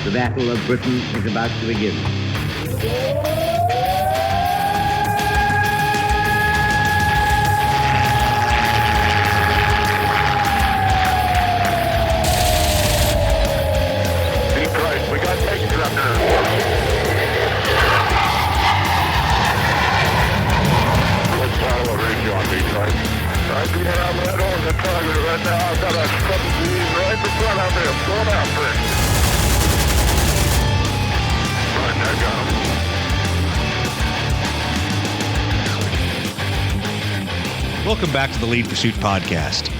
The Battle of Britain is about to begin. Deep right, we got extra up there. Let's follow a range on deep right. I'm doing out right on the target right now. I've got a couple of these right in front of me. I'm going out for it. Right, I got him. Welcome back to the Lead Pursuit podcast.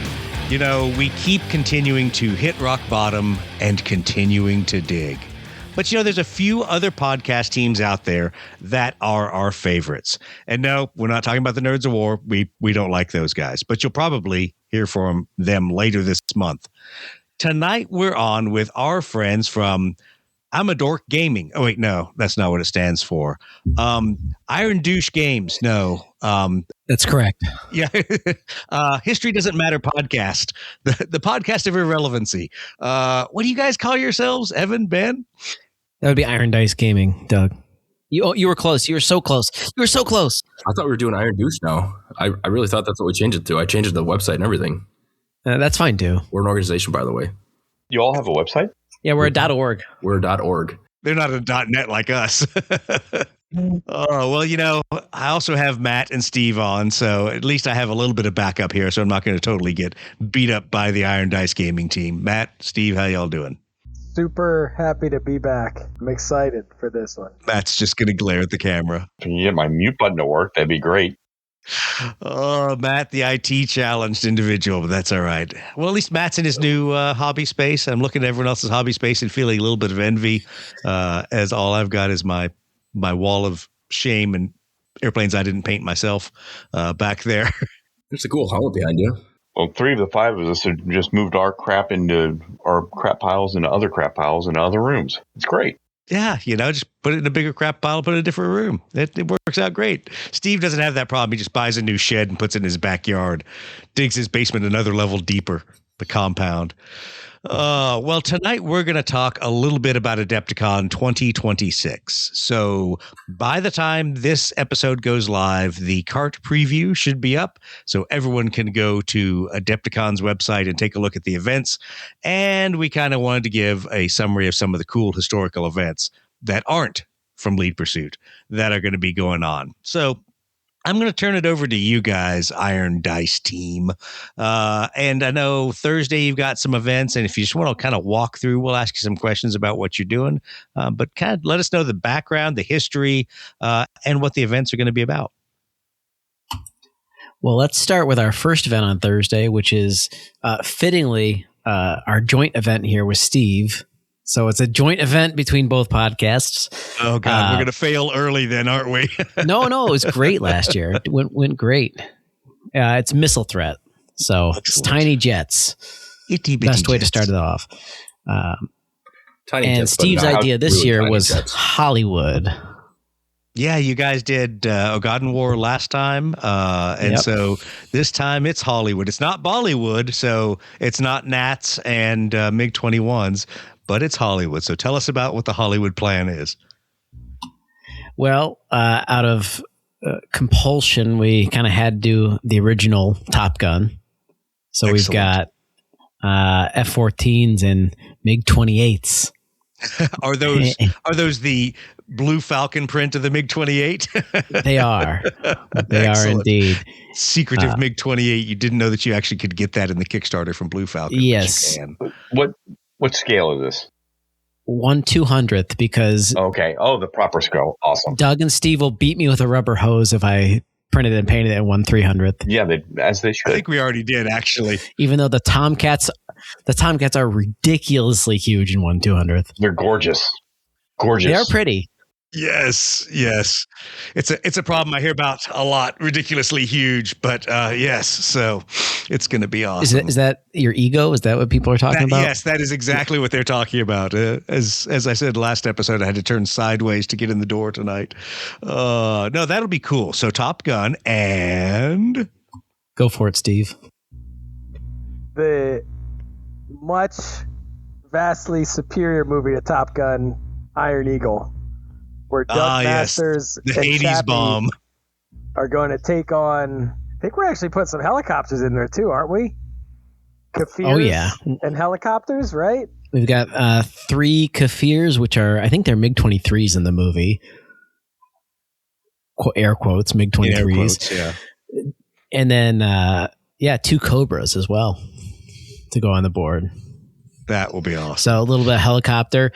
You know, we keep continuing to hit rock bottom and continuing to dig. But, you know, there's a few other podcast teams out there that are our favorites. And no, we're not talking about the Nerds of War. We don't like those guys. But you'll probably hear from them later this month. Tonight, we're on with our friends from I'm a Dork Gaming. Oh, wait, no, that's not what it stands for. Iron Douche Games. No. That's correct. Yeah. History Doesn't Matter podcast. The podcast of irrelevancy. What do you guys call yourselves? Evan, Ben? That would be Iron Dice Gaming, Doug. You were close. You were so close. You were so close. I thought we were doing Iron Douche now. I really thought that's what we changed it to. I changed the website and everything. That's fine, too. We're an organization, by the way. You all have a website? Yeah, we're a .org. We're a .org. They're not a .net like us. Oh, well, you know, I also have Matt and Steve on, so at least I have a little bit of backup here, so I'm not going to totally get beat up by the Iron Dice Gaming team. Matt, Steve, how y'all doing? Super happy to be back. I'm excited for this one. Matt's just going to glare at the camera. If you can get my mute button to work, that'd be great. Oh, Matt, the IT challenged individual, but that's all right. Well, at least Matt's in his new hobby space. I'm looking at everyone else's hobby space and feeling a little bit of envy, as all I've got is my wall of shame and airplanes I didn't paint myself back there. There's a cool helmet behind you. Well, 3 of the 5 of us have just moved our crap piles into other crap piles in other rooms. It's great. Yeah, you know, just put it in a bigger crap pile, put it in a different room. It works out great. Steve doesn't have that problem. He just buys a new shed and puts it in his backyard, digs his basement another level deeper, the compound. Well, tonight we're going to talk a little bit about Adepticon 2026. So by the time this episode goes live, the cart preview should be up. So everyone can go to Adepticon's website and take a look at the events. And we kind of wanted to give a summary of some of the cool historical events that aren't from Lead Pursuit that are going to be going on. So I'm going to turn it over to you guys, Iron Dice team. And I know Thursday you've got some events, and if you just want to kind of walk through, we'll ask you some questions about what you're doing. But kind of let us know the background, the history, and what the events are going to be about. Well, let's start with our first event on Thursday, which is fittingly our joint event here with Steve. So it's a joint event between both podcasts. Oh, God, we're going to fail early then, aren't we? No, it was great last year. It went great. It's Missile Threat. So it's tiny jets. Best way to start it off. Tiny and jets, Steve's idea this really year was jets. Hollywood. Yeah, you guys did OGed War last time. And so this time it's Hollywood. It's not Bollywood, so it's not Nats and MiG-21s. But it's Hollywood. So tell us about what the Hollywood plan is. Well, out of compulsion, we kind of had to do the original Top Gun. So Excellent. We've got F-14s and MiG-28s. Are those the Blue Falcon print of the MiG-28? They are. They are indeed. Secretive MiG-28. You didn't know that you actually could get that in the Kickstarter from Blue Falcon. Yes. What scale is this? 1/200th, because Okay. Oh, the proper scale. Awesome. Doug and Steve will beat me with a rubber hose if I printed and painted it at 1/300th. Yeah, as they I should. think we already did, actually. Even though the Tomcats are ridiculously huge in 1/200th. They're gorgeous. Gorgeous. They are pretty. Yes. It's a problem I hear about a lot. Ridiculously huge, but yes. So it's going to be awesome. Is that your ego? Is that what people are talking about? Yes, that is exactly what they're talking about. As I said last episode, I had to turn sideways to get in the door tonight. No, that'll be cool. So Top Gun and Go for it, Steve. The much vastly superior movie to Top Gun, Iron Eagle, where Doug Masters the and 80s Chappie bomb are going to take on. I think we're actually putting some helicopters in there too, aren't we? Kafirs and helicopters, right? We've got 3 Kafirs, which are, I think they're MiG-23s in the movie. Air quotes, MiG-23s. yeah. And then, 2 Cobras as well to go on the board. That will be awesome. So a little bit of helicopter.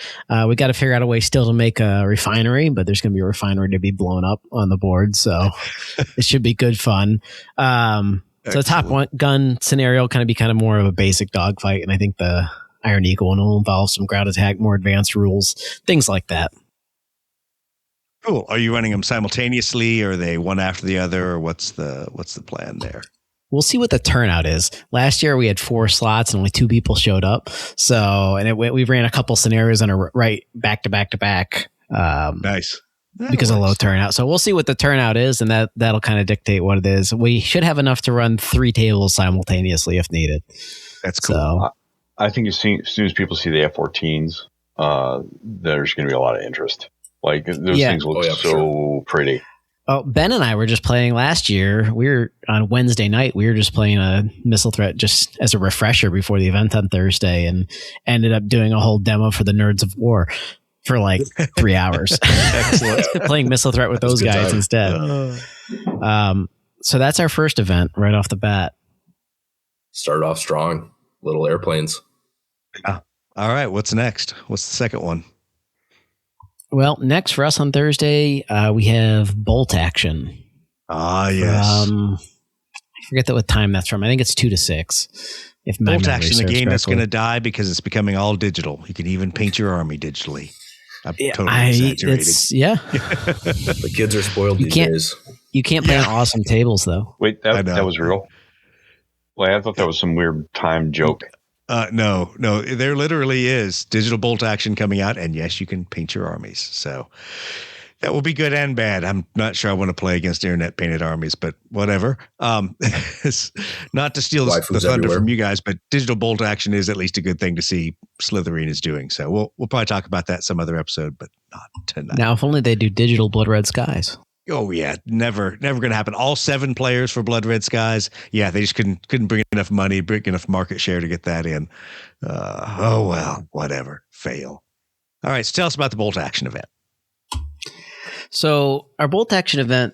We got to figure out a way still to make a refinery, but there's going to be a refinery to be blown up on the board. So it should be good fun. So the Top Gun scenario kind of more of a basic dogfight. And I think the Iron Eagle one will involve some ground attack, more advanced rules, things like that. Cool. Are you running them simultaneously, or are they one after the other, or what's the plan there? We'll see what the turnout is. Last year we had 4 slots and only 2 people showed up. So, and we ran a couple scenarios on a right back to back to back. Nice. Because of low turnout. So we'll see what the turnout is, and that'll kind of dictate what it is. We should have enough to run 3 tables simultaneously if needed. That's cool. So, I think as soon as people see the F-14s, there's going to be a lot of interest. Like those things look so pretty. Oh, Ben and I were just playing last year. We were on Wednesday night. We were just playing a missile threat just as a refresher before the event on Thursday, and ended up doing a whole demo for the Nerds of War for like 3 hours. Excellent. Playing missile threat with those guys instead. So that's our first event right off the bat. Started off strong. Little airplanes. Yeah. All right. What's next? What's the second one? Well, next for us on Thursday, we have Bolt Action. Ah, yes. I forget what time that's from. I think it's 2 to 6. If Bolt Action, the game that's going to die because it's becoming all digital. You can even paint your army digitally. I'm totally exaggerating. The kids are spoiled these days. You can't play on awesome tables, though. Wait, that was real? Well, I thought that was some weird time joke. No, there literally is digital Bolt Action coming out, and yes, you can paint your armies. So that will be good and bad. I'm not sure I want to play against internet painted armies, but whatever. Not to steal the thunder from you guys, but digital Bolt Action is at least a good thing to see Slytherin is doing. So we'll probably talk about that some other episode, but not tonight. Now, if only they do digital Blood Red Skies. Oh yeah, never going to happen. All 7 players for Blood Red Skies. Yeah, they just couldn't bring enough money, bring enough market share to get that in. Oh well, whatever. Fail. All right, so tell us about the Bolt Action event. So our Bolt Action event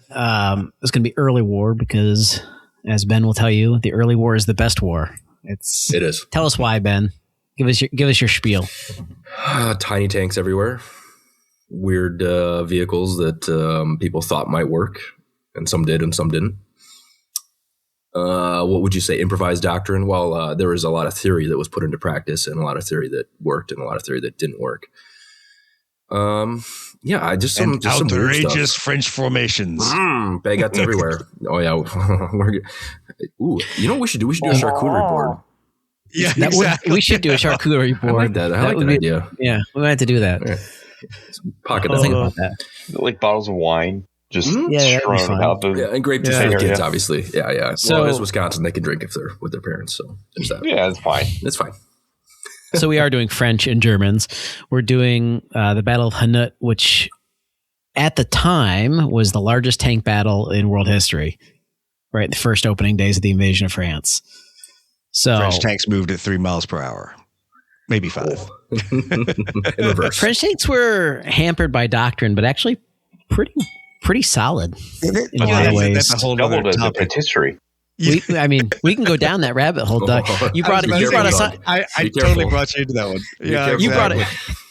is going to be early war because, as Ben will tell you, the early war is the best war. It is. Tell us why, Ben. Give us your spiel. Tiny tanks everywhere. Weird vehicles that people thought might work, and some did and some didn't. What would you say? Improvised doctrine? Well, there was a lot of theory that was put into practice, and a lot of theory that worked, and a lot of theory that didn't work. Just some outrageous French formations. Baguettes everywhere. Oh yeah. Ooh, you know what we should do? We should do a charcuterie board. Yeah, exactly. We should do a charcuterie board. I like that. I like that idea. Yeah, we might have to do that. Yeah. Pocket think about that. Like bottles of wine, just strewn out. And grape juice for the kids, obviously. Yeah. So it's Wisconsin; they can drink if they're with their parents. So there's that. Yeah, it's fine. It's fine. So we are doing French and Germans. We're doing the Battle of Hanut, which at the time was the largest tank battle in world history. Right, the first opening days of the invasion of France. So French tanks moved at 3 miles per hour. Maybe 5. In reverse. French tanks were hampered by doctrine, but actually pretty solid in a lot of ways. That's a whole other topic. History. We can go down that rabbit hole, Doug. You brought us on. I totally brought you into that one. Yeah,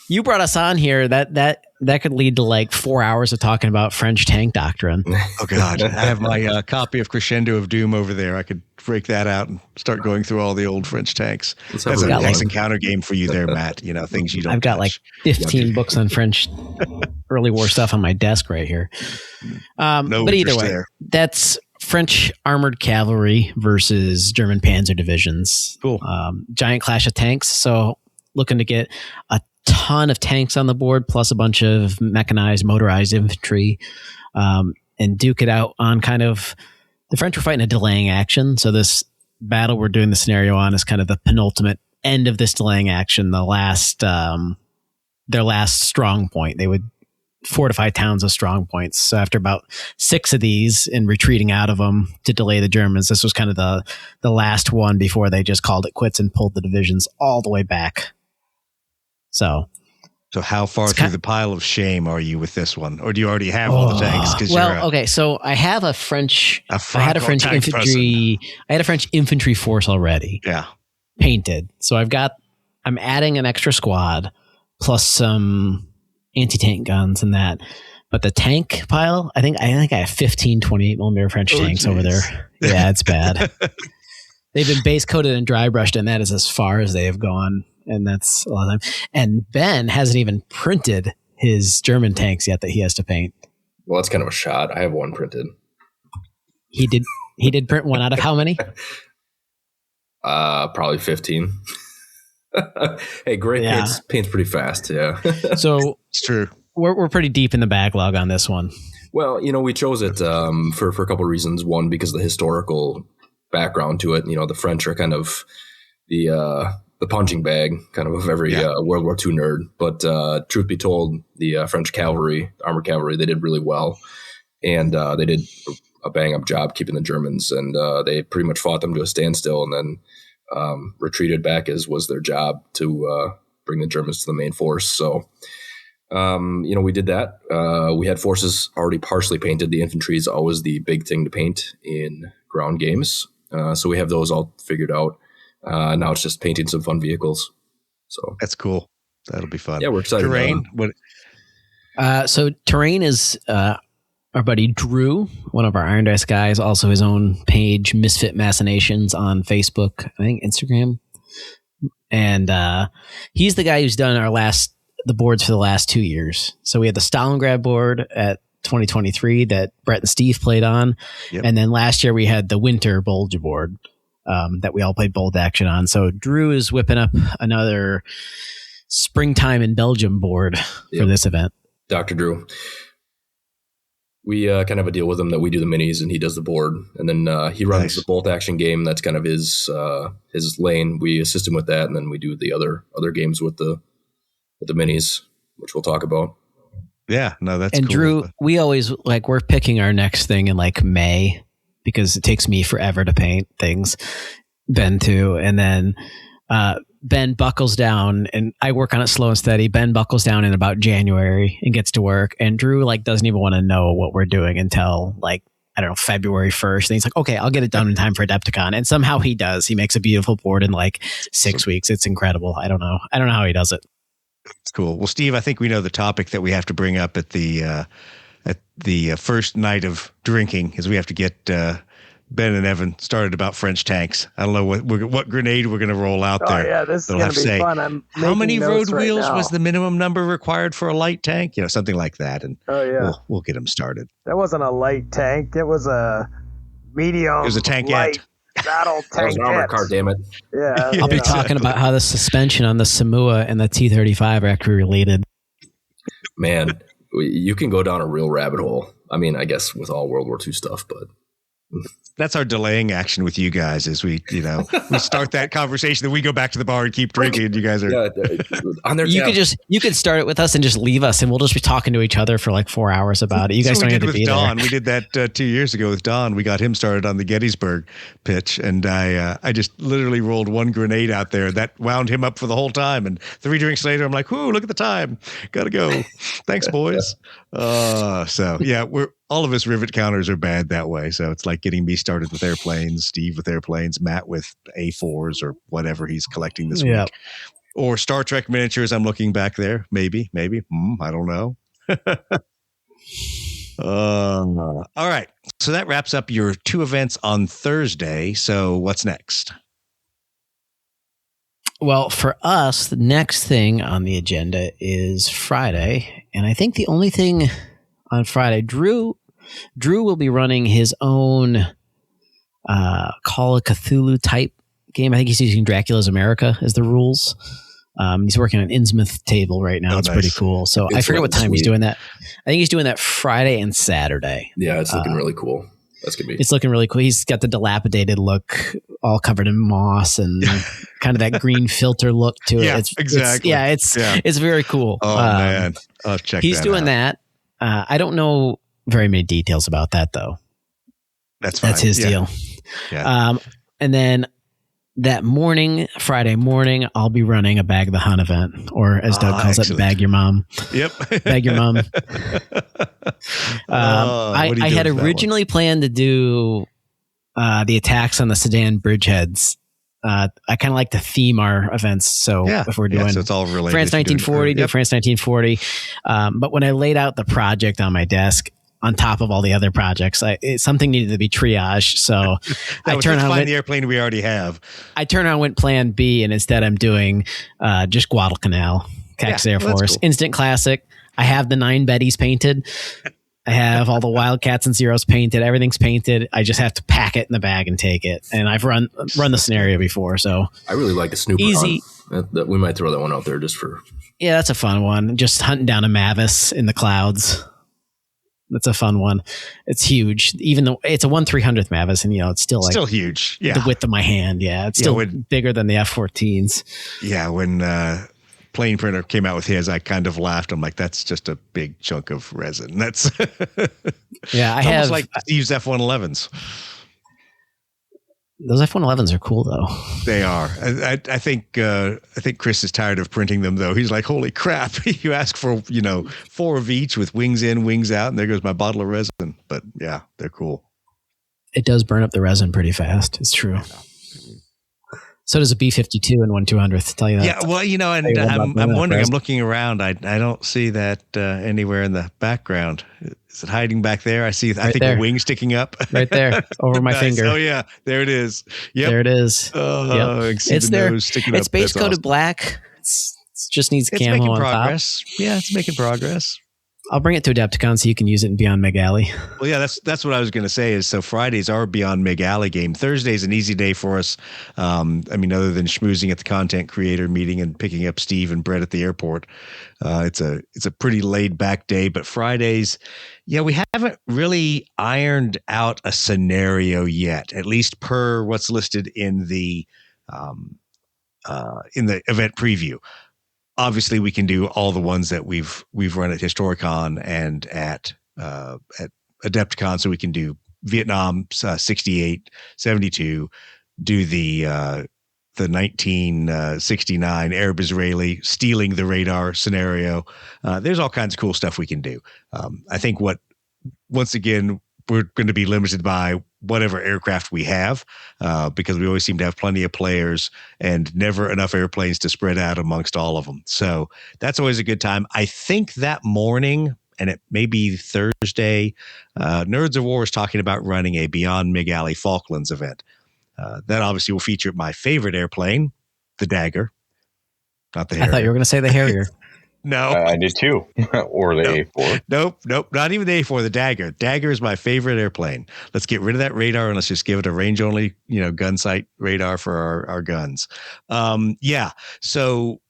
you brought us on here. That could lead to like 4 hours of talking about French tank doctrine. Oh God, I have my copy of Crescendo of Doom over there. I could break that out and start going through all the old French tanks. That's a nice encounter game for you there, Matt. You know, things you don't. I've got like 15 books on French early war stuff on my desk right here. But either way, that's French armored cavalry versus German panzer divisions. Cool. Giant clash of tanks. So looking to get a ton of tanks on the board, plus a bunch of mechanized, motorized infantry, and duke it out on kind of the French were fighting a delaying action. So this battle we're doing the scenario on is kind of the penultimate end of this delaying action, their last strong point. They would fortify towns of strong points. So after about 6 of these and retreating out of them to delay the Germans, this was kind of the last one before they just called it quits and pulled the divisions all the way back. So how far through the pile of shame are you with this one, or do you already have all the tanks? Okay. So I have I had a French infantry force already. Yeah, painted. So I'm adding an extra squad plus some anti-tank guns and that. But the tank pile, I think I have 15 28mm French tanks over there. Yeah, it's bad. They've been base coated and dry brushed, and that is as far as they have gone. And that's a lot of time. And Ben hasn't even printed his German tanks yet that he has to paint. Well, that's kind of a shot. I have one printed. He did print one out of how many? Probably 15. Hey, Greg paints pretty fast. Yeah. So it's true. We're pretty deep in the backlog on this one. Well, we chose it for a couple of reasons. One, because of the historical background to it. The French are kind of the punching bag kind of every World War II nerd. But truth be told, the French cavalry, armored cavalry, they did really well. And they did a bang-up job keeping the Germans. And they pretty much fought them to a standstill and then retreated back as was their job to bring the Germans to the main force. So, we did that. We had forces already partially painted. The infantry is always the big thing to paint in ground games. So we have those all figured out. Now it's just painting some fun vehicles. So that's cool. That'll be fun. Yeah, we're excited. Terrain. So terrain is our buddy Drew, one of our Iron Dice guys, also his own page, Misfit Machinations on Facebook, I think Instagram. And he's the guy who's done the boards for the last 2 years. So we had the Stalingrad board at 2023 that Brett and Steve played on. Yep. And then last year we had the winter Bolger board. That we all played bold action on. So Drew is whipping up another springtime in Belgium board for this event. Dr. Drew. We kind of have a deal with him that we do the minis and he does the board. And then he runs the bolt action game. That's kind of his lane. We assist him with that. And then we do the other games with the minis, which we'll talk about. Yeah, no, that's and cool. Drew, we always we're picking our next thing in May, because it takes me forever to paint things. Ben too. And then Ben buckles down, and I work on it slow and steady. Ben buckles down in about January and gets to work. And Drew doesn't even want to know what we're doing until February 1st. And he's like, okay, I'll get it done in time for Adepticon. And somehow he does. He makes a beautiful board in 6 weeks. It's incredible. I don't know how he does it. It's cool. Well, Steve, I think we know the topic that we have to bring up at the first night of drinking is we have to get Ben and Evan started about French tanks. I don't know what grenade we're going to roll out there. Yeah, this is going to be fun. How many road wheels was the minimum number required for a light tank? Something like that. And we'll get them started. That wasn't a light tank. It was a medium. It was a tankette. Battle tank. That was an armored car, damn it. Yeah. I'll be talking about how the suspension on the Samoa and the T-35 are actually related. Man, you can go down a real rabbit hole. I mean, I guess with all World War II stuff, but that's our delaying action with you guys is we start that conversation, then we go back to the bar and keep drinking. And you guys are on their you could start it with us and just leave us, and we'll just be talking to each other for 4 hours about it. You guys don't have to be Don. there. We did that 2 years ago with Don. We got him started on the Gettysburg pitch, and I just literally rolled one grenade out there that wound him up for the whole time. And 3 drinks later, I'm like, "Ooh, look at the time! Gotta go. Thanks, boys." So yeah, all of us rivet counters are bad that way. So it's like getting me started with airplanes, Steve with airplanes, Matt with A4s or whatever he's collecting this week. Or Star Trek miniatures. I'm looking back there. Maybe. I don't know. All right. So that wraps up your 2 events on Thursday. So what's next? Well, for us, the next thing on the agenda is Friday. And I think the only thing on Friday, Drew will be running his own Call of Cthulhu type game. I think he's using Dracula's America as the rules. He's working on Innsmouth table right now. It's nice. Pretty cool. So I forget what time he's doing that. I think he's doing that Friday and Saturday. Yeah, it's looking really cool. That's gonna be. It's looking really cool. He's got the dilapidated look, all covered in moss and kind of that green filter look to it. Yeah, exactly. It's very cool. Oh man, I'll check. He's doing out. that. I don't know very many details about that though. That's fine. That's his deal. Yeah. And then that morning, Friday morning, I'll be running a Bag the Hunt event, or as Doug calls it, Bag Your Mom. Yep. Bag Your Mom. I had originally planned to do the attacks on the Sedan bridgeheads. I kind of like to theme our events. So if we're doing so it's all related. France 1940, do France 1940. But when I laid out the project on my desk, on top of all the other projects, something needed to be triaged. So I turned on the airplane we already have. I turned on went plan B, and instead I'm doing just Guadalcanal, Texas Air Force, cool. Instant classic. I have the 9 Bettys painted. I have all the Wildcats and Zeros painted. Everything's painted. I just have to pack it in the bag and take it. And I've run the scenario before, so I really like the Snooper easy. That we might throw that one out there just for. Yeah, that's a fun one. Just hunting down a Mavis in the clouds. That's a fun one. It's huge, even though it's a 1/300th Mavis, and it's still huge. Yeah, the width of my hand. Yeah, it's still bigger than the F-14s. Yeah, when Plane Printer came out with his, I kind of laughed. I'm like, that's just a big chunk of resin. That's I have almost like Steve's F-111s. Those F-111s are cool though. They are. I think Chris is tired of printing them though. He's like, holy crap! You ask for 4 of each with wings in, wings out, and there goes my bottle of resin. But yeah, they're cool. It does burn up the resin pretty fast. It's true. So does a B-52 and 1/200th. Tell you that. Yeah, well, and I'm wondering. I'm looking around. I don't see that anywhere in the background. Is it hiding back there? I think a wing sticking up. Right there, over my finger. Oh yeah, there it is. Yep. There it is. Oh, yep. It's there. It's base coated black. It just needs camo making on progress. Top. Yeah, it's making progress. I'll bring it to Adepticon so you can use it in Beyond Meg Alley. Well, yeah, that's what I was going to say is so Fridays are Beyond Meg Alley game. Thursday's an easy day for us. Other than schmoozing at the content creator meeting and picking up Steve and Brett at the airport. It's a pretty laid back day, but Fridays, we haven't really ironed out a scenario yet, at least per what's listed in the event preview. Obviously, we can do all the ones that we've run at Historicon and at Adepticon, so we can do Vietnam 68, 72, do the 1969 Arab-Israeli stealing the radar scenario. There's all kinds of cool stuff we can do. I think once again, we're going to be limited by whatever aircraft we have, because we always seem to have plenty of players and never enough airplanes to spread out amongst all of them. So that's always a good time. I think that morning, and it may be Thursday, Nerds of War is talking about running a Beyond Mig Alley Falklands event. That obviously will feature my favorite airplane, the Dagger. Not the Harrier. I thought you were going to say the Harrier. No. I did too. Or the A4. Nope. Not even the A4, the Dagger. Dagger is my favorite airplane. Let's get rid of that radar and let's just give it a range only, gun sight radar for our guns. So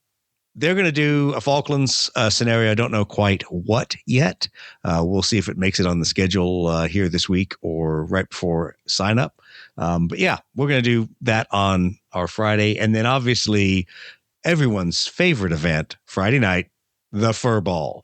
they're going to do a Falklands scenario. I don't know quite what yet. We'll see if it makes it on the schedule here this week or right before sign up. But yeah, we're going to do that on our Friday. And then obviously everyone's favorite event, Friday night, the Furball.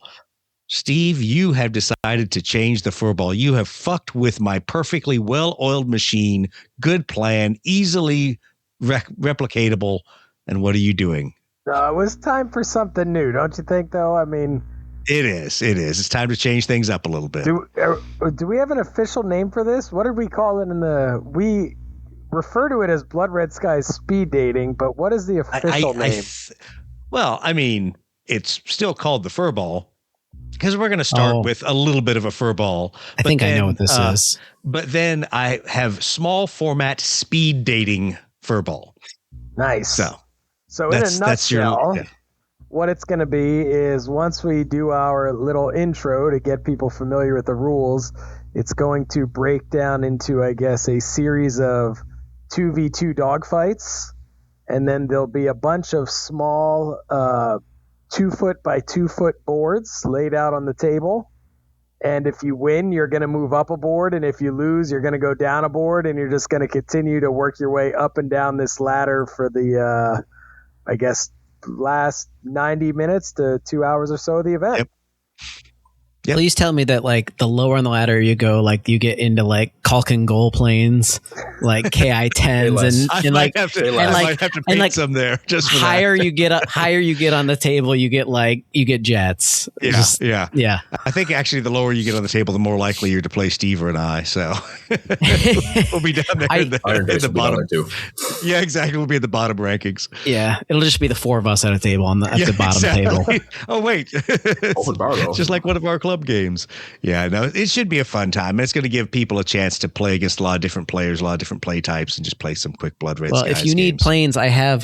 Steve, you have decided to change the Furball. You have fucked with my perfectly well-oiled machine. Good plan, easily replicatable. And what are you doing? It was time for something new, don't you think, though? I mean... It is. It's time to change things up a little bit. Do we have an official name for this? What did we call it we refer to it as Blood Red Skies speed dating, but what is the official name? It's still called the Furball because we're going to start with a little bit of a Furball. I think I know what this is. But then I have small format speed dating Furball. Nice. So in a nutshell, what it's going to be is once we do our little intro to get people familiar with the rules, it's going to break down into, I guess, a series of 2v2 dogfights, and then there'll be a bunch of small 2 foot by 2 foot boards laid out on the table, And if you win, you're going to move up a board. And if you lose, you're going to go down a board. And you're just going to continue to work your way up and down this ladder for the, I guess, last 90 minutes to 2 hours or so of the event. Yep. Please tell me that like the lower on the ladder you go, like you get into like Kalkin goal planes, like KI-10s, and like have to paint some there. Just for higher you get on the table, you get jets. Yeah. I think actually the lower you get on the table, the more likely you're to play Steve and I. So we'll be down there in the bottom too. Yeah, exactly. We'll be at the bottom rankings. Yeah, it'll just be the four of us at a table at the bottom table. Oh wait, it's just like one of our club games. Yeah, no, it should be a fun time. It's going to give people a chance to play against a lot of different players, a lot of different play types, and just play some quick Blood Red Skies. Well, if you need planes, I have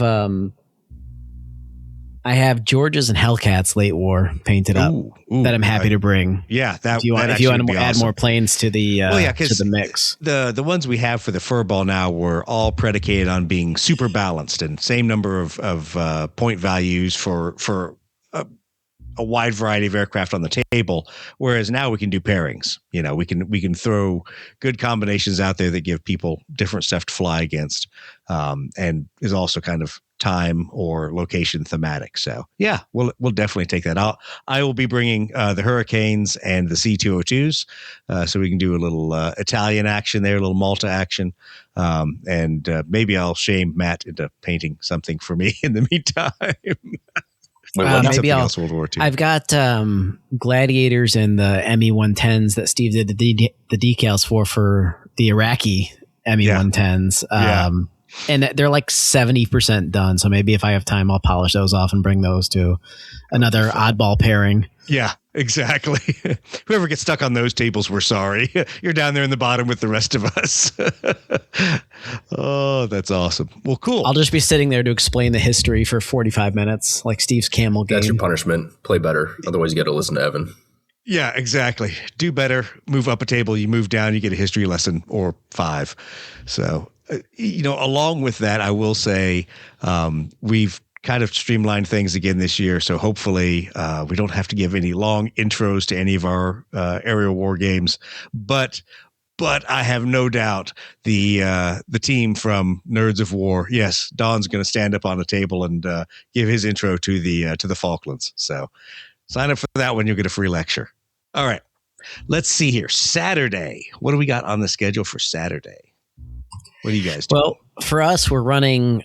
Georges and Hellcats Late War painted up that I'm happy to bring. Yeah, if you want to add more planes to the to the mix. The ones we have for the furball now were all predicated on being super balanced and same number of point values for a wide variety of aircraft on the table, whereas now we can do pairings. You know, we can throw good combinations out there that give people different stuff to fly against, and is also kind of time or location thematic. So yeah, we'll definitely take that out. I will be bringing the Hurricanes and the C202s, so we can do a little Italian action there, a little Malta action, and maybe I'll shame Matt into painting something for me in the meantime. Maybe World War II. I've got Gladiators and the ME-110s that Steve did the decals for the Iraqi ME-110s. And they're like 70% done. So maybe if I have time, I'll polish those off and bring those to another oddball pairing. Yeah, exactly. Whoever gets stuck on those tables, we're sorry. You're down there in the bottom with the rest of us. Oh, that's awesome. Well, cool. I'll just be sitting there to explain the history for 45 minutes, like Steve's camel game. That's your punishment. Play better. Otherwise, you got to listen to Evan. Yeah, exactly. Do better. Move up a table. You move down, you get a history lesson or 5. So, along with that, I will say we've kind of streamlined things again this year. So hopefully we don't have to give any long intros to any of our aerial war games. But I have no doubt the team from Nerds of War, yes, Don's going to stand up on a table and give his intro to the Falklands. So sign up for that one. You'll get a free lecture. All right. Let's see here. Saturday. What do we got on the schedule for Saturday? What do you guys do? Well, for us, we're running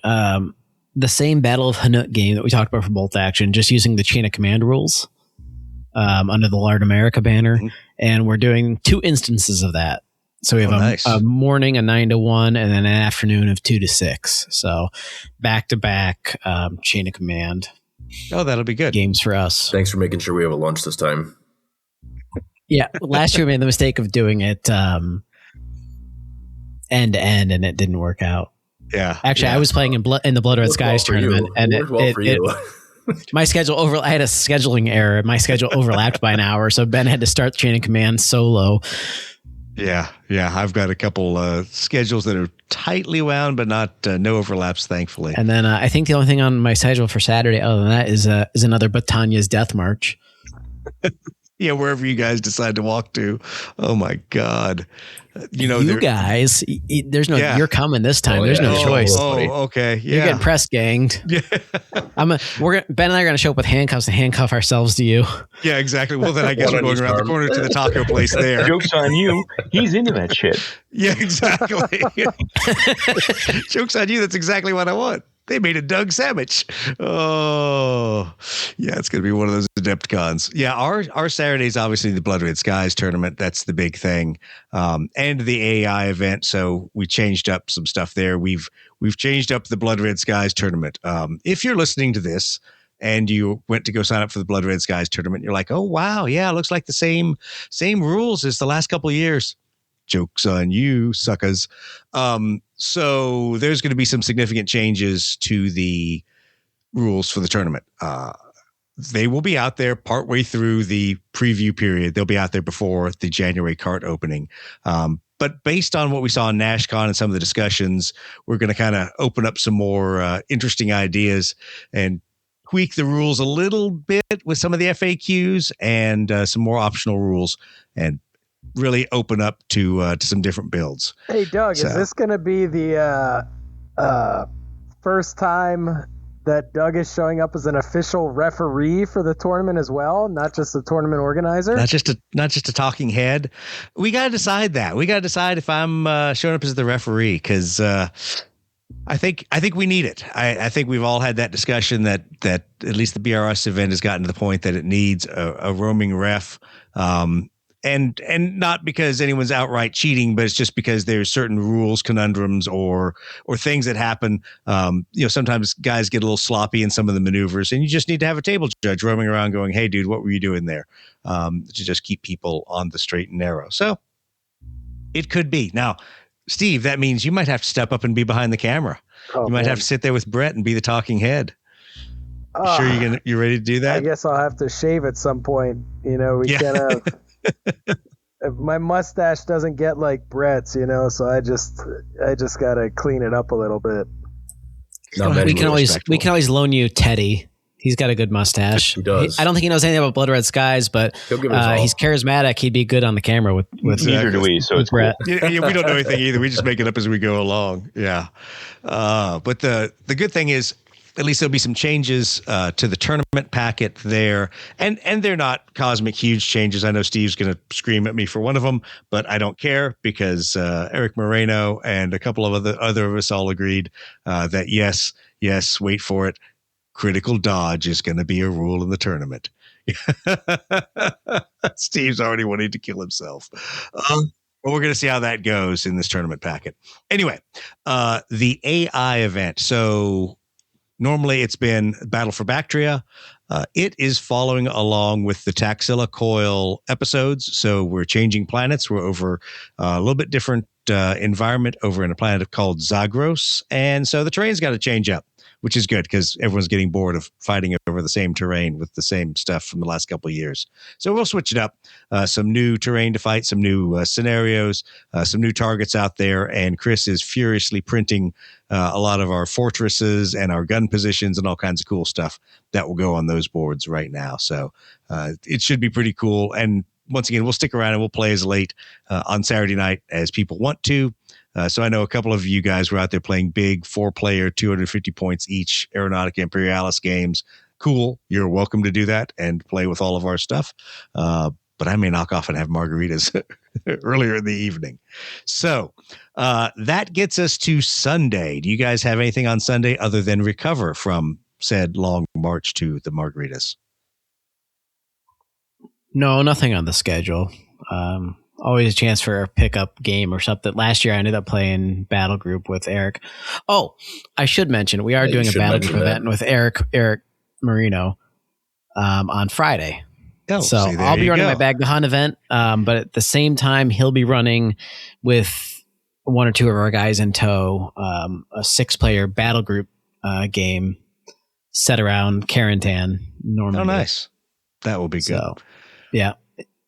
the same Battle of Hanut game that we talked about for Bolt Action, just using the Chain of Command rules under the Lard America banner. Mm-hmm. And we're doing 2 instances of that. So we have a morning, a 9 to 1, and then an afternoon of 2 to 6. So back-to-back Chain of Command. Oh, that'll be good. Games for us. Thanks for making sure we have a lunch this time. Yeah, last year we made the mistake of doing it end to end, and it didn't work out. Yeah, actually, I was playing in the Blood Red Skies tournament, and my schedule I had a scheduling error. My schedule overlapped by an hour, so Ben had to start Chain of Command solo. Yeah, I've got a couple schedules that are tightly wound, but no overlaps, thankfully. And then I think the only thing on my schedule for Saturday, other than that, is another Batanya's Death March. Yeah, wherever you guys decide to walk to. Oh my God. You guys, there's no, you're coming this time. There's no choice. Okay. Yeah. You're getting press ganged. Yeah. Ben and I are going to show up with handcuffs and handcuff ourselves to you. Yeah, exactly. Well, then I guess we're going around the corner to the taco place there. Joke's on you. He's into that shit. Yeah, exactly. Joke's on you. That's exactly what I want. They made a Doug sandwich. Oh, yeah, it's going to be one of those Adepticons. Yeah, our Saturday is obviously the Blood Red Skies tournament. That's the big thing, and the AI event. So we changed up some stuff there. We've changed up the Blood Red Skies tournament. If you're listening to this and you went to go sign up for the Blood Red Skies tournament, you're like, oh wow, yeah, it looks like the same rules as the last couple of years. Joke's on you, suckers. So there's going to be some significant changes to the rules for the tournament. They will be out there partway through the preview period. They'll be out there before the January cart opening. But based on what we saw in NashCon and some of the discussions, we're going to kind of open up some more interesting ideas and tweak the rules a little bit with some of the FAQs and some more optional rules, and really open up to some different builds. Hey, Doug, is this going to be the first time that Doug is showing up as an official referee for the tournament as well, not just the tournament organizer? Not just a talking head. We got to decide that. We got to decide if I'm showing up as the referee, because I think we need it. I think we've all had that discussion that at least the BRS event has gotten to the point that it needs a roaming ref. And not because anyone's outright cheating, but it's just because there's certain rules, conundrums, or things that happen. Sometimes guys get a little sloppy in some of the maneuvers, and you just need to have a table judge roaming around going, "Hey, dude, what were you doing there?" To just keep people on the straight and narrow. So it could be. Now, Steve, that means you might have to step up and be behind the camera. You might have to sit there with Brett and be the talking head. You sure you're ready to do that? I guess I'll have to shave at some point. We kind of. My mustache doesn't get like Brett's, so I just gotta clean it up a little bit. We can always loan you Teddy. He's got a good mustache. He does. I don't think he knows anything about Blood Red Skies, but he's charismatic. He'd be good on the camera with neither do we. So it's Brett. Cool. Yeah, we don't know anything either. We just make it up as we go along. Yeah, but the good thing is, at least there'll be some changes to the tournament packet there. And they're not cosmic, huge changes. I know Steve's going to scream at me for one of them, but I don't care, because Eric Moreno and a couple of other of us all agreed that yes, wait for it, critical dodge is going to be a rule in the tournament. Steve's already wanting to kill himself. But we're going to see how that goes in this tournament packet. Anyway, the AI event. So normally it's been Battle for Bactria. It is following along with the Taxilla Coil episodes. So we're changing planets. We're over a little bit different environment over in a planet called Zagros. And so the terrain's got to change up, which is good because everyone's getting bored of fighting over the same terrain with the same stuff from the last couple of years. So we'll switch it up. Some new terrain to fight, some new scenarios, some new targets out there. And Chris is furiously printing a lot of our fortresses and our gun positions and all kinds of cool stuff that will go on those boards right now. So it should be pretty cool. And once again, we'll stick around and we'll play as late on Saturday night as people want to. So I know a couple of you guys were out there playing big 4-player, 250 points each Aeronautica Imperialis games. Cool. You're welcome to do that and play with all of our stuff. But I may knock off and have margaritas earlier in the evening. So that gets us to Sunday. Do you guys have anything on Sunday other than recover from said long march to the margaritas? No, nothing on the schedule. Always a chance for a pickup game or something. Last year, I ended up playing Battle Group with Eric. Oh, I should mention, we are doing a Battle Group event with Eric Marino on Friday. Oh, so I'll be running my Bag the Hunt event, but at the same time, he'll be running with one or two of our guys in tow, a 6-player Battle Group game set around Carentan, Normandy. Oh, nice. That will be good. So, yeah.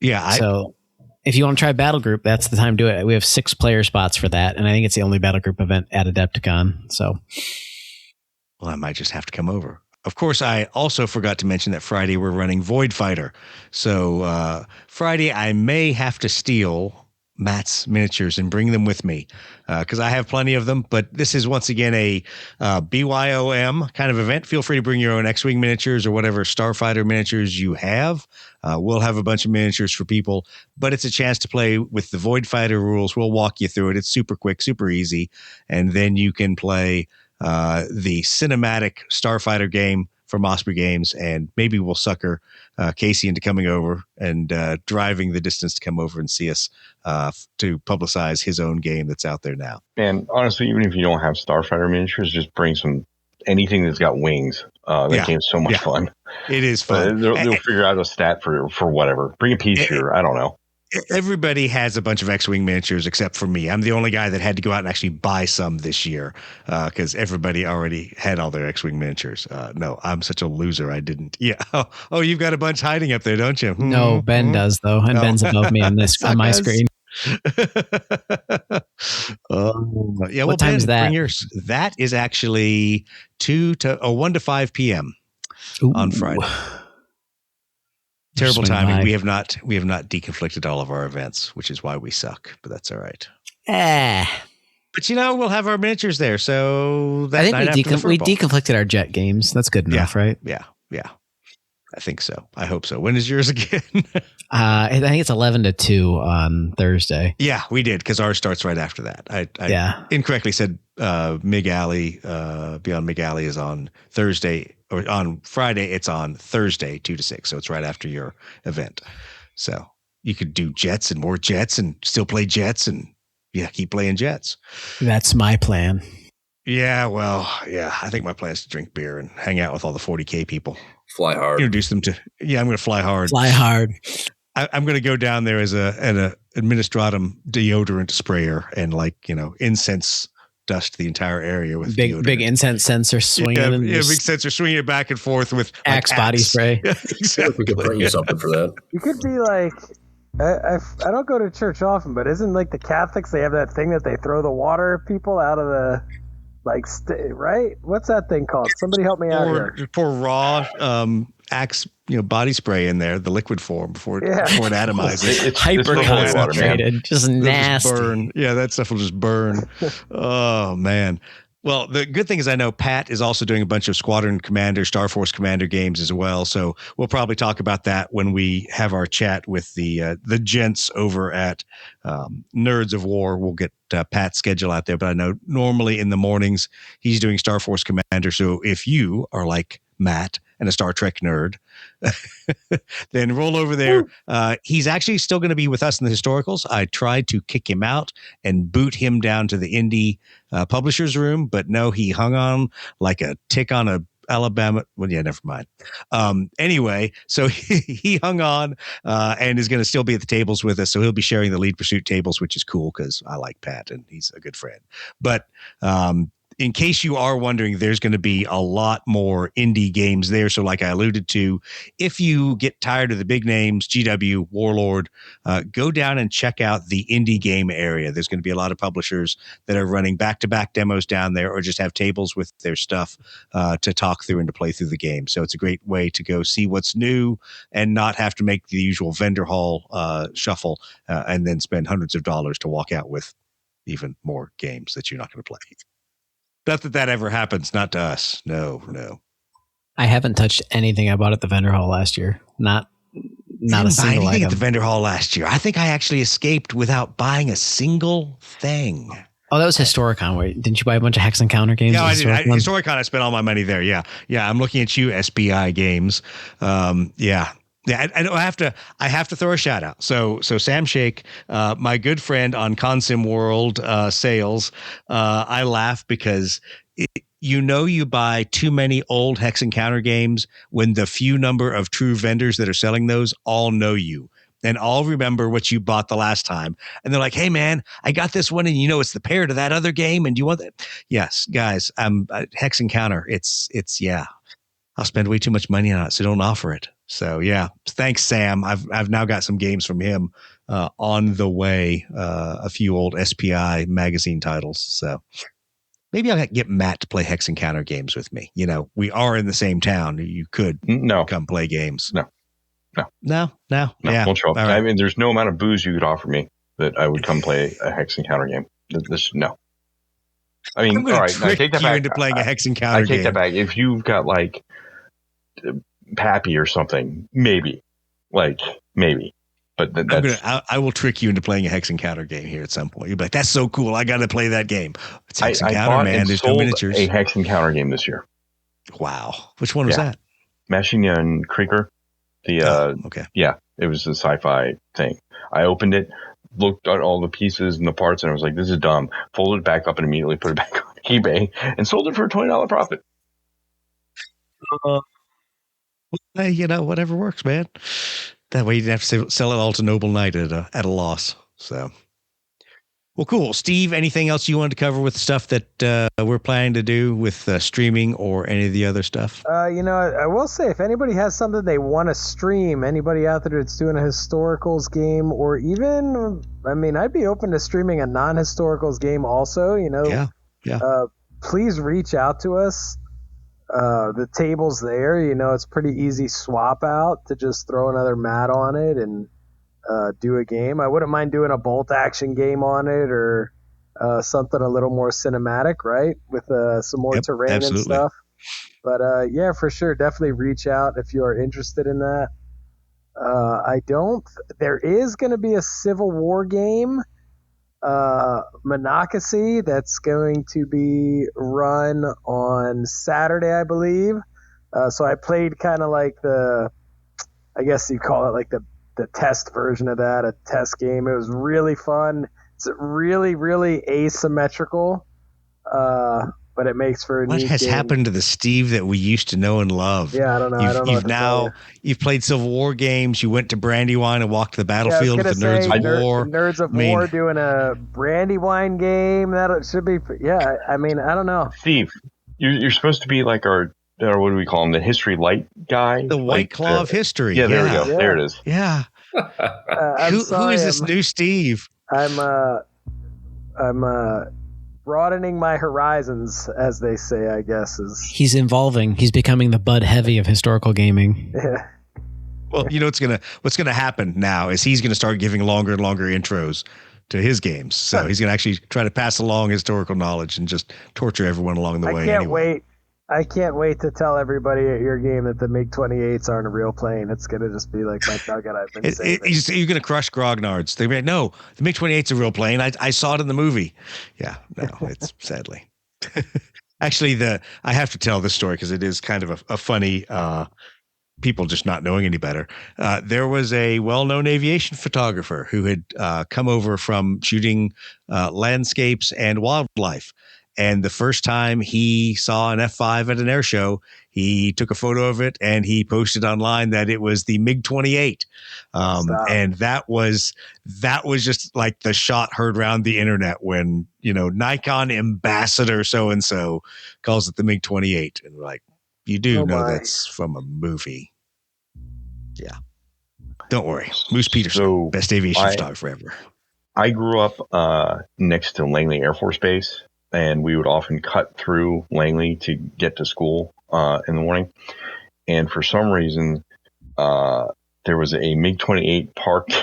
Yeah. So if you want to try Battle Group, that's the time to do it. We have 6-player spots for that, and I think it's the only Battle Group event at Adepticon. So, well, I might just have to come over. Of course, I also forgot to mention that Friday we're running Void Fighter. So Friday I may have to steal Matt's miniatures and bring them with me because I have plenty of them. But this is once again a BYOM kind of event. Feel free to bring your own X-Wing miniatures or whatever Starfighter miniatures you have. We'll have a bunch of miniatures for people, but it's a chance to play with the Void Fighter rules. We'll walk you through it. It's super quick, super easy. And then you can play the cinematic Starfighter game from Osprey Games, and maybe we'll sucker Casey into coming over and driving the distance to come over and see us to publicize his own game that's out there now. And honestly, even if you don't have Starfighter miniatures, just bring anything that's got wings. That game's so much fun. It is fun. They'll figure out a stat for whatever. Bring a piece here. I don't know. Everybody has a bunch of X-Wing miniatures except for me. I'm the only guy that had to go out and actually buy some this year because everybody already had all their X-Wing miniatures. No, I'm such a loser. I didn't. Yeah. Oh, you've got a bunch hiding up there, don't you? No, Ben does though, and Ben's above me on my screen. Yeah. What time is that? That is actually 1 to 5 p.m. on Friday. Terrible timing. We have not deconflicted all of our events, which is why we suck. But that's all right. But we'll have our miniatures there. So that I think we deconflicted our jet games. That's good enough, right? Yeah. I think so. I hope so. When is yours again? I think it's 11 to 2 on Thursday. Yeah, we did because ours starts right after that. I incorrectly said Mig Alley, Beyond Mig Alley is on Thursday, or on Friday. It's on Thursday, 2 to 6. So it's right after your event. So you could do jets and more jets and still play jets and keep playing jets. That's my plan. Yeah, well, I think my plan is to drink beer and hang out with all the 40K people. Fly hard. Introduce them to. Yeah, I'm going to fly hard. Fly hard. I'm going to go down there as an administratum deodorant sprayer and incense dust the entire area with big incense sensor swinging. Big sensor swinging it back and forth with Axe body spray. Yeah, exactly. We could print you something for that. You could be like, I don't go to church often, but isn't the Catholics, they have that thing that they throw the water people out of the right? What's that thing called? Somebody help me out here. Pour raw Axe body spray in there, the liquid form before it atomizes. It's hyper concentrated, just nasty. Burn. Yeah, that stuff will just burn. Oh man. Well, the good thing is I know Pat is also doing a bunch of Squadron Commander, Star Force Commander games as well. So we'll probably talk about that when we have our chat with the gents over at Nerds of War. We'll get Pat's schedule out there. But I know normally in the mornings he's doing Star Force Commander. So if you are like Matt and a Star Trek nerd, then roll over there. He's actually still going to be with us in the historicals. I tried to kick him out and boot him down to the indie publisher's room, but no, he hung on like a tick on a Alabama. Well, yeah, never mind. Anyway, so he hung on and is going to still be at the tables with us. So he'll be sharing the lead pursuit tables, which is cool because I like Pat and he's a good friend. But in case you are wondering, there's going to be a lot more indie games there. So like I alluded to, if you get tired of the big names, GW, Warlord, go down and check out the indie game area. There's going to be a lot of publishers that are running back-to-back demos down there or just have tables with their stuff to talk through and to play through the game. So it's a great way to go see what's new and not have to make the usual vendor hall shuffle and then spend hundreds of dollars to walk out with even more games that you're not going to play. Not that ever happens. Not to us. No. I haven't touched anything I bought at the vendor hall last year. Not a single item. At the vendor hall last year. I think I actually escaped without buying a single thing. Oh, that was Historicon. Wait, didn't you buy a bunch of Hex Encounter games? No, I did. Historicon, I spent all my money there. Yeah. I'm looking at you, SBI Games. Yeah, I have to throw a shout out. So Sam Shake, my good friend on Consim World sales, I laugh because you buy too many old Hex Encounter games when the few number of true vendors that are selling those all know you and all remember what you bought the last time. And they're like, hey man, I got this one and it's the pair to that other game. And do you want that? Yes, guys, Hex Encounter. It's I'll spend way too much money on it. So don't offer it. So yeah, thanks, Sam. I've now got some games from him on the way. A few old SPI magazine titles. So maybe I'll get Matt to play Hex Encounter games with me. We are in the same town. You could come play games. No. Yeah. Won't show up. Right. I mean, there's no amount of booze you could offer me that I would come play a Hex Encounter game. No. I mean, all right. I take that back. Into playing a Hex Encounter game. I take that back. If you've got like Pappy or something, maybe. But that's... I will trick you into playing a Hex Encounter game here at some point. You'll be like, that's so cool. I got to play that game. It's Hex Encounter, man. There's no miniatures. A Hex Encounter game this year. Wow. Which one was that? Machinian Krieger. Okay. Yeah, it was a sci-fi thing. I opened it, looked at all the pieces and the parts, and I was like, this is dumb. Folded it back up and immediately put it back on eBay and sold it for a $20 profit. Whatever works, man. That way you didn't have to sell it all to Noble Knight at a loss. So, well, cool. Steve, anything else you wanted to cover with stuff that we're planning to do with streaming or any of the other stuff? I will say, if anybody has something they want to stream, anybody out there that's doing a historicals game, or even, I'd be open to streaming a non-historicals game also. Yeah. Please reach out to us. the table's there. It's pretty easy swap out to just throw another mat on it and do a game. I wouldn't mind doing a bolt action game on it or something a little more cinematic, right? With some more terrain and stuff. But yeah, for sure, definitely reach out if you are interested in that. There is going to be a Civil War game, Monocacy, that's going to be run on Saturday, I believe. So I played kind of like I guess you call it like the test version of that, a test game. It was really fun. It's really, really asymmetrical, but it makes for a What has happened to the Steve that we used to know and love? Yeah, I don't know. You've played Civil War games. You went to Brandywine and walked the battlefield with the Nerds of War. Nerds of War doing a Brandywine game. That should be. Yeah, I mean, I don't know. Steve, you're supposed to be like our what do we call him? The history light guy, the White Claw of history. Yeah, there we go. Yeah. There it is. Yeah. Who is this new Steve? I'm broadening my horizons, as they say, I guess. He's evolving. He's becoming the Bud Heavy of historical gaming. Yeah. Well, what's gonna happen now is he's gonna start giving longer and longer intros to his games. So he's gonna actually try to pass along historical knowledge and just torture everyone along the way. I can't wait to tell everybody at your game that the MiG-28s aren't a real plane. It's going to just be like my nugget I've been saving. You're going to crush Grognards. They're like, no, the MiG-28's a real plane. I saw it in the movie. Yeah, no, it's sadly. Actually, I have to tell this story because it is kind of a funny, people just not knowing any better. There was a well-known aviation photographer who had come over from shooting landscapes and wildlife. And the first time he saw an F-5 at an air show, he took a photo of it and he posted online that it was the MiG-28. And that was just like the shot heard around the internet when, Nikon ambassador so-and-so calls it the MiG-28. And we're like, you do know that's from a movie. Yeah. Don't worry. Moose Peterson, best aviation photographer ever. I grew up next to Langley Air Force Base. And we would often cut through Langley to get to school in the morning. And for some reason, there was a MiG-28 parked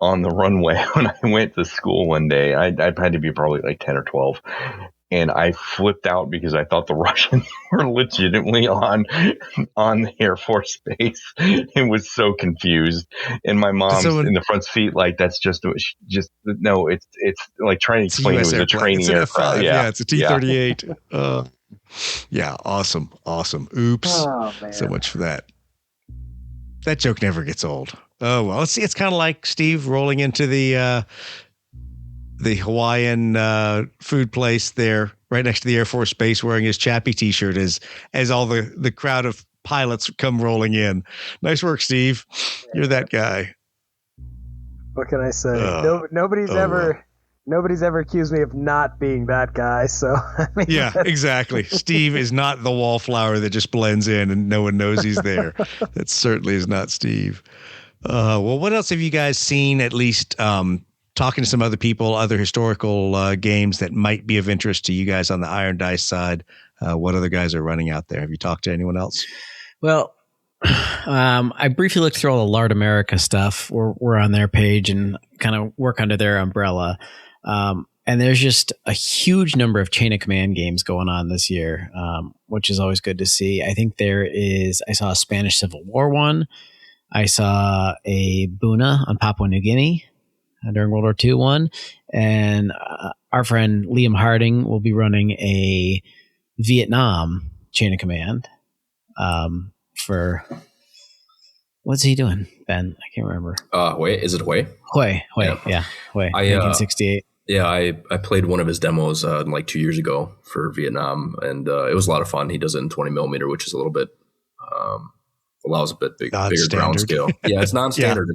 on the runway when I went to school one day. I had to be probably like 10 or 12. And I flipped out because I thought the Russians were legitimately on the Air Force Base. It was so confused. And my mom's in the front seat, like, that's it's like trying to explain it was a training aircraft. Yeah, it's a T-38. Yeah, awesome. Oops. Oh, so much for that. That joke never gets old. Oh, well, it's kind of like Steve rolling into the Hawaiian food place there right next to the Air Force Base wearing his Chappie T-shirt as all the crowd of pilots come rolling in. Nice work, Steve. You're that guy. What can I say? Nobody's ever accused me of not being that guy. So I mean, yeah, exactly. Steve is not the wallflower that just blends in and no one knows he's there. That certainly is not Steve. Well, what else have you guys seen, at least talking to some other people, other historical games that might be of interest to you guys on the Iron Dice side? What other guys are running out there? Have you talked to anyone else? Well, I briefly looked through all the Lard America stuff. We're on their page and kind of work under their umbrella. And there's just a huge number of Chain of Command games going on this year, which is always good to see. I think I saw a Spanish Civil War one. I saw a Buna on Papua New Guinea during World War II one. And our friend Liam Harding will be running a Vietnam Chain of Command for... What's he doing, Ben? I can't remember. Hue? Is it Hue? Hue, yeah. Hue, 1968. Yeah, I played one of his demos like 2 years ago for Vietnam, and it was a lot of fun. He does it in 20 millimeter, which is a little bit allows a bit bigger ground scale. Yeah, it's non-standard. Yeah.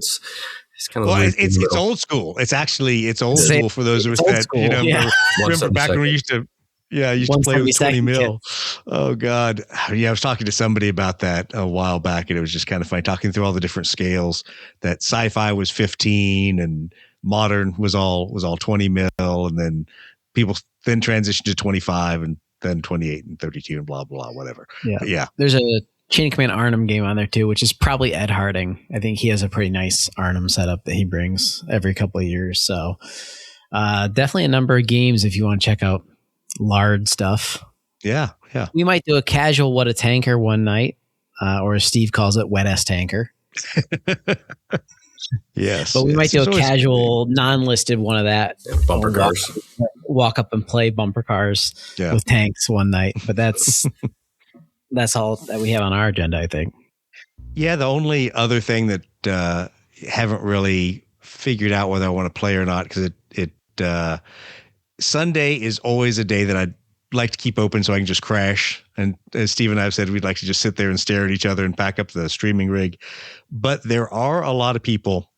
It's kind of it's old school. It's old school for those of us that remember back when we used to. Yeah, I used to play with 20 mil. Oh, God. Yeah, I was talking to somebody about that a while back, and it was just kind of funny, talking through all the different scales, that sci-fi was 15 and modern was all 20 mil, and then people then transitioned to 25 and then 28 and 32 and blah, blah, whatever. Yeah. But yeah. There's a Chain of Command Arnhem game on there too, which is probably Ed Harding. I think he has a pretty nice Arnhem setup that he brings every couple of years. So definitely a number of games if you want to check out Lard stuff. Yeah. Yeah. We might do a casual What a Tanker one night, or as Steve calls it, Wet Ass Tanker. Yes. But we might do a casual non-listed one of that. Bumper cars. Walk up and play bumper cars with tanks one night. But that's all that we have on our agenda, I think. Yeah, the only other thing that haven't really figured out whether I want to play or not, because Sunday is always a day that I'd like to keep open so I can just crash. And as Steve and I have said, we'd like to just sit there and stare at each other and pack up the streaming rig. But there are a lot of people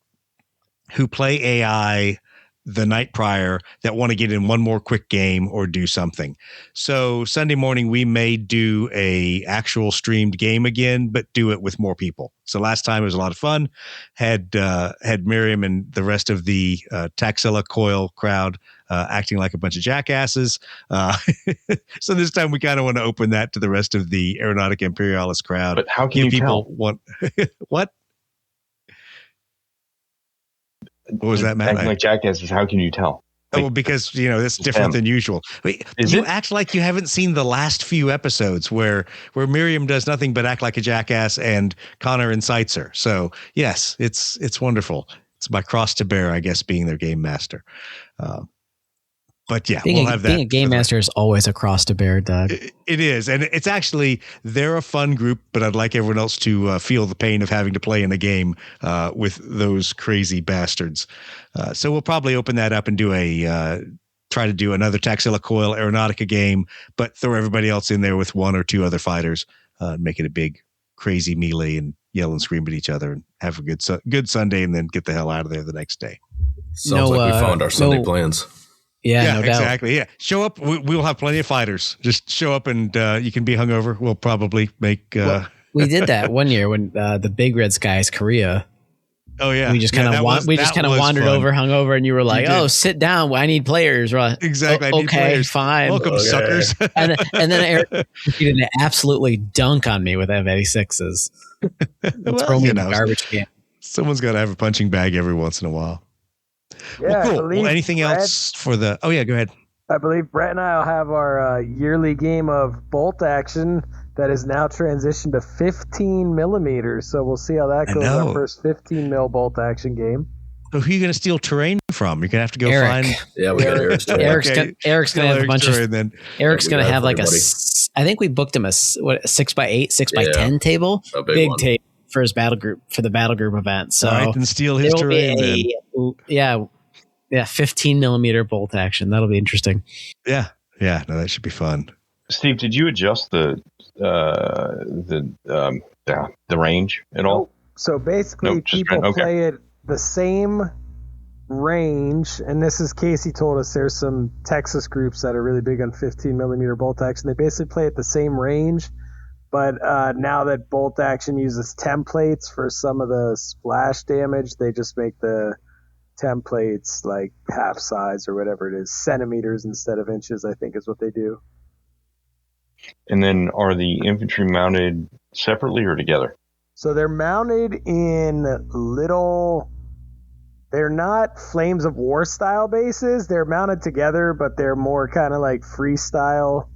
who play AI the night prior that want to get in one more quick game or do something. So Sunday morning, we may do a actual streamed game again, but do it with more people. So last time it was a lot of fun. Had Miriam and the rest of the Taxilla Coil crowd acting like a bunch of jackasses. So this time we kind of want to open that to the rest of the Aeronautic Imperialis crowd. But how can you tell? What? What was that, Matt? Acting like jackasses, how can you tell? Well, because, that's different than usual. You act like you haven't seen the last few episodes where Miriam does nothing but act like a jackass and Connor incites her. So, yes, it's wonderful. It's my cross to bear, I guess, being their game master. But yeah, we'll have that. Being a game master is always a cross to bear, Doug. It is. And it's actually, they're a fun group, but I'd like everyone else to feel the pain of having to play in a game with those crazy bastards. So we'll probably open that up and try to do another Taxilla Coil Aeronautica game, but throw everybody else in there with one or two other fighters, make it a big crazy melee and yell and scream at each other and have a good Sunday and then get the hell out of there the next day. Sounds like we found our Sunday plans. Yeah, no doubt. Exactly. Yeah. Show up. We'll have plenty of fighters. Just show up and you can be hungover. We'll probably make. We did that one year when the Big Red Skies Korea. Oh yeah. We just kind of wandered over, hungover, and you were like, "Oh, sit down. I need players." Right? Exactly. I need players. Fine. Welcome, suckers. and then Eric did absolutely dunk on me with F-86s. Throw me in the garbage can. Someone's got to have a punching bag every once in a while. Yeah, well, cool. Well, anything else for the? Oh yeah, go ahead. I believe Brett and I will have our yearly game of bolt action that is now transitioned to 15 millimeters. So we'll see how that goes. Our first 15 mil bolt action game. So who are you going to steal terrain from? You're going to have to go find. Yeah, we got Eric's terrain. Eric's going to have a bunch of. Eric's going to have like I think we booked him a 6x8, 6x10 table, big table for his battle group for the battle group event. So all right, then steal his terrain. 15 millimeter bolt action. That'll be interesting. Yeah. No, that should be fun. Steve, did you adjust the range at all? So basically, people play it the same range, and this is Casey told us there's some Texas groups that are really big on 15 millimeter bolt action. They basically play at the same range, but now that bolt action uses templates for some of the splash damage, they just make the templates like half size or whatever it is, centimeters instead of inches, I think is what they do. And then are the infantry mounted separately or together? So they're mounted in they're not Flames of War style bases. They're mounted together, but they're more kind of like freestyle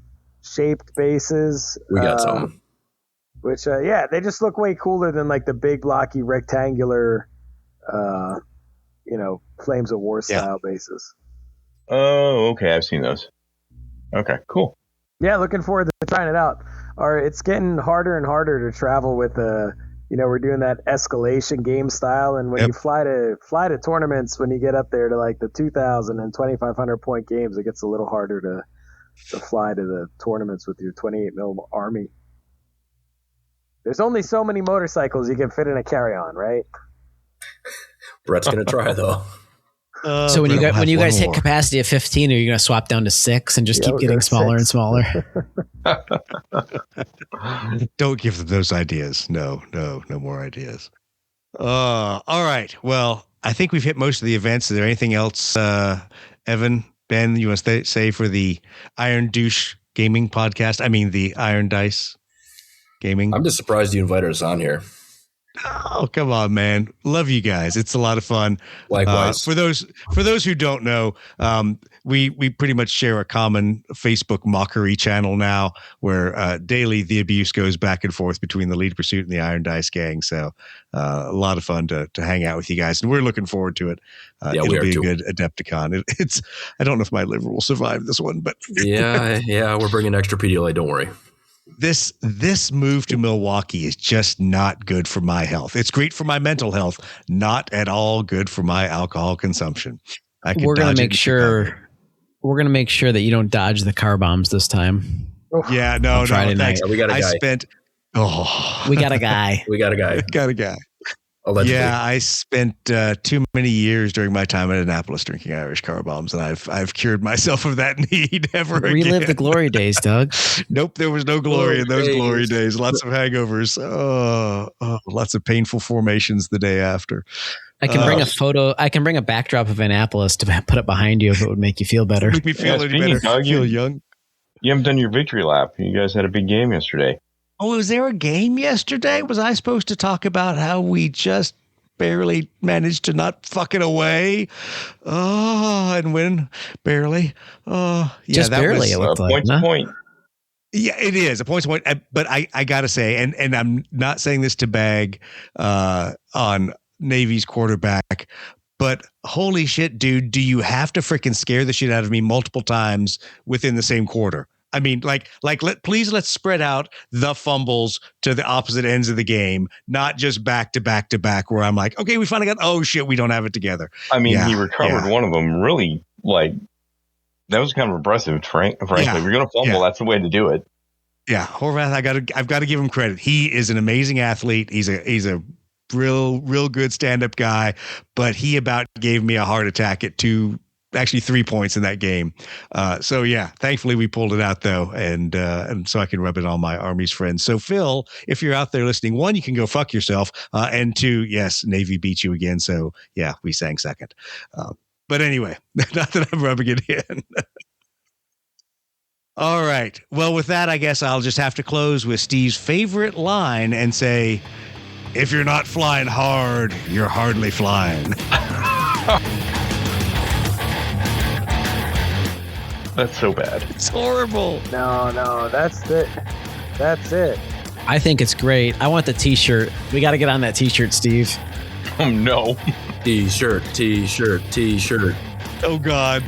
shaped bases. We got some. Which, they just look way cooler than like the big blocky rectangular, Flames of War style bases. Oh, okay. I've seen those. Okay, cool. Yeah, looking forward to trying it out. It's getting harder and harder to travel with we're doing that escalation game style, and when you fly to tournaments, when you get up there to like the 2,000 and 2,500 point games, it gets a little harder to fly to the tournaments with your 28 mil army. There's only so many motorcycles you can fit in a carry-on, right? Brett's gonna try though. So when you guys hit capacity of 15, are you going to swap down to 6 and just keep getting smaller and smaller? Don't give them those ideas. No more ideas. All right. Well, I think we've hit most of the events. Is there anything else, Evan, Ben, you want to say for the Iron Douche gaming podcast. I mean, the Iron Dice Gaming. I'm just surprised you invited us on here. Oh, come on, man. Love you guys. It's a lot of fun. Likewise. For those who don't know, we pretty much share a common Facebook mockery channel now where daily the abuse goes back and forth between the Lead Pursuit and the Iron Dice Gang. So a lot of fun to hang out with you guys. And we're looking forward to it. It'll be a good Adepticon. It's I don't know if my liver will survive this one, but yeah, we're bringing extra Pedialyte. Don't worry. This move to Milwaukee is just not good for my health. It's great for my mental health, not at all good for my alcohol consumption. We're gonna make sure that you don't dodge the car bombs this time. Yeah, no, Friday night. Yeah, we got a guy. We got a guy. We got a guy. Got a guy. Allegedly. Yeah, I spent too many years during my time at Annapolis drinking Irish car bombs, and I've cured myself of that need ever again. Relive the glory days, Doug. Nope, there was no glory in those glory days. Lots of hangovers. Lots of painful formations the day after. I can bring a photo. I can bring a backdrop of Annapolis to put it behind you if it would make you feel better. Make me feel any better. Doug, feel young. You haven't done your victory lap. You guys had a big game yesterday. Oh, was there a game yesterday? Was I supposed to talk about how we just barely managed to not fuck it away? And win barely. Yeah, just barely. It looked like point. Yeah, it is a point to point. But I gotta say, and I'm not saying this to bag on Navy's quarterback, but holy shit, dude, do you have to freaking scare the shit out of me multiple times within the same quarter? I mean, let's spread out the fumbles to the opposite ends of the game, not just back to back to back where I'm like, okay, we finally got, oh shit, we don't have it together. I mean, he recovered one of them really, that was kind of impressive, frankly. If you're going to fumble, that's the way to do it. Yeah, Horvath, I've got to give him credit. He is an amazing athlete. He's a real good stand-up guy, but he about gave me a heart attack at 3 points in that game. So yeah, thankfully we pulled it out though. And so I can rub it on my Army's friends. So Phil, if you're out there listening, 1, you can go fuck yourself. And 2, yes, Navy beat you again. So yeah, we sang second. But anyway, not that I'm rubbing it in. All right. Well, with that, I guess I'll just have to close with Steve's favorite line and say, if you're not flying hard, you're hardly flying. That's so bad. It's horrible. No, that's it. That's it. I think it's great. I want the T-shirt. We got to get on that T-shirt, Steve. Oh, no. T-shirt. Oh, God.